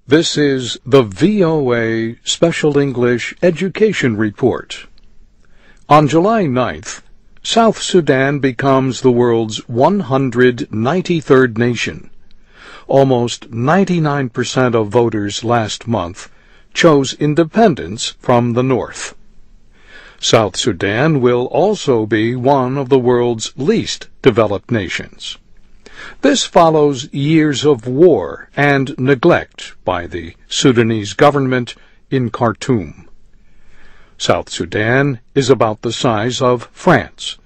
This is the VOA Special English Education Report. On July 9th, South Sudan becomes the world's 193rd nation. Almost 99% of voters last month chose independence from the North. South Sudan will also be one of the world's least developed nations. This follows years of war and neglect by the Sudanese government in Khartoum. South Sudan is about the size of France,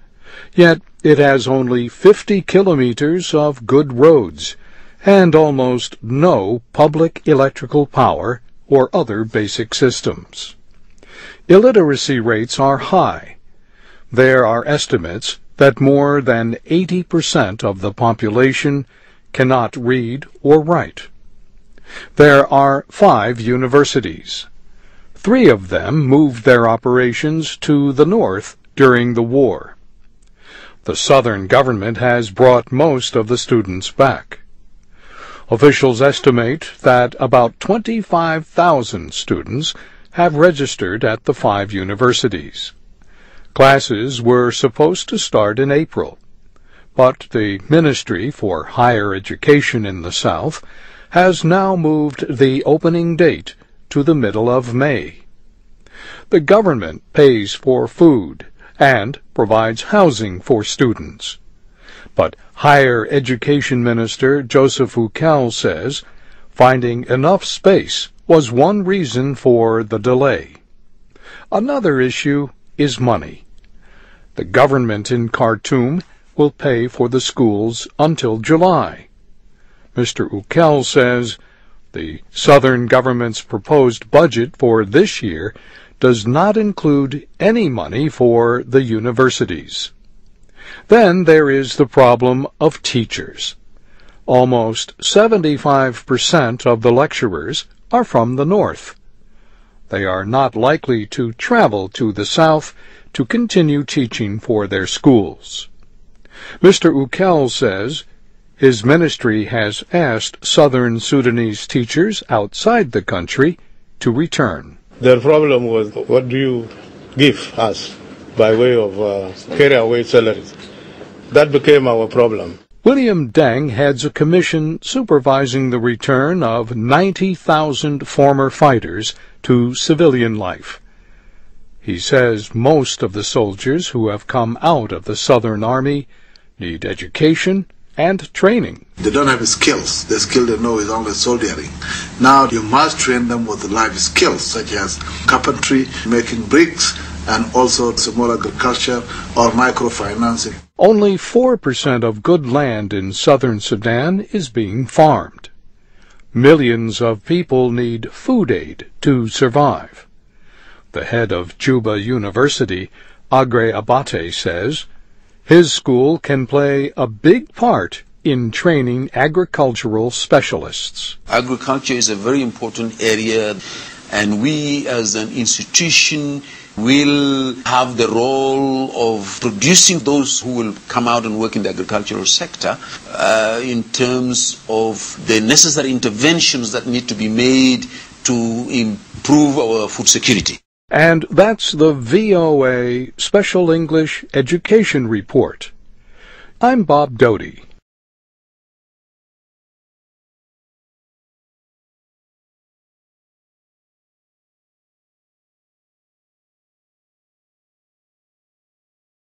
yet it has only 50 kilometers of good roads and almost no public electrical power or other basic systems. Illiteracy rates are high. There are estimates that more than 80% of the population cannot read or write. There are 5 universities. 3 of them moved their operations to the north during the war. The southern government has brought most of the students back. Officials estimate that about 25,000 students have registered at the 5 universities. Classes were supposed to start in April, but the Ministry for Higher Education in the South has now moved the opening date to the middle of May. The government pays for food and provides housing for students. But Higher Education Minister Joseph Ukel says finding enough space was one reason for the delay. Another issue is money. The government in Khartoum will pay for the schools until July. Mr. Ukel says the southern government's proposed budget for this year does not include any money for the universities. Then there is the problem of teachers. Almost 75% of the lecturers are from the north. They are not likely to travel to the south to continue teaching for their schools. Mr. Ukel says his ministry has asked southern Sudanese teachers outside the country to return. Their problem was, what do you give us by way of carry-away salaries? That became our problem. William Deng heads a commission supervising the return of 90,000 former fighters to civilian life. He says most of the soldiers who have come out of the Southern Army need education and training. They don't have skills. The skill they know is only soldiering. Now you must train them with life skills such as carpentry, making bricks, and also small agriculture or microfinancing. Only 4% of good land in southern Sudan is being farmed. Millions of people need food aid to survive. The head of Juba University, Agre Abate, says his school can play a big part in training agricultural specialists. Agriculture is a very important area, and we as an institution will have the role of producing those who will come out and work in the agricultural sector in terms of the necessary interventions that need to be made to improve our food security. And that's the VOA Special English Education Report. I'm Bob Doty.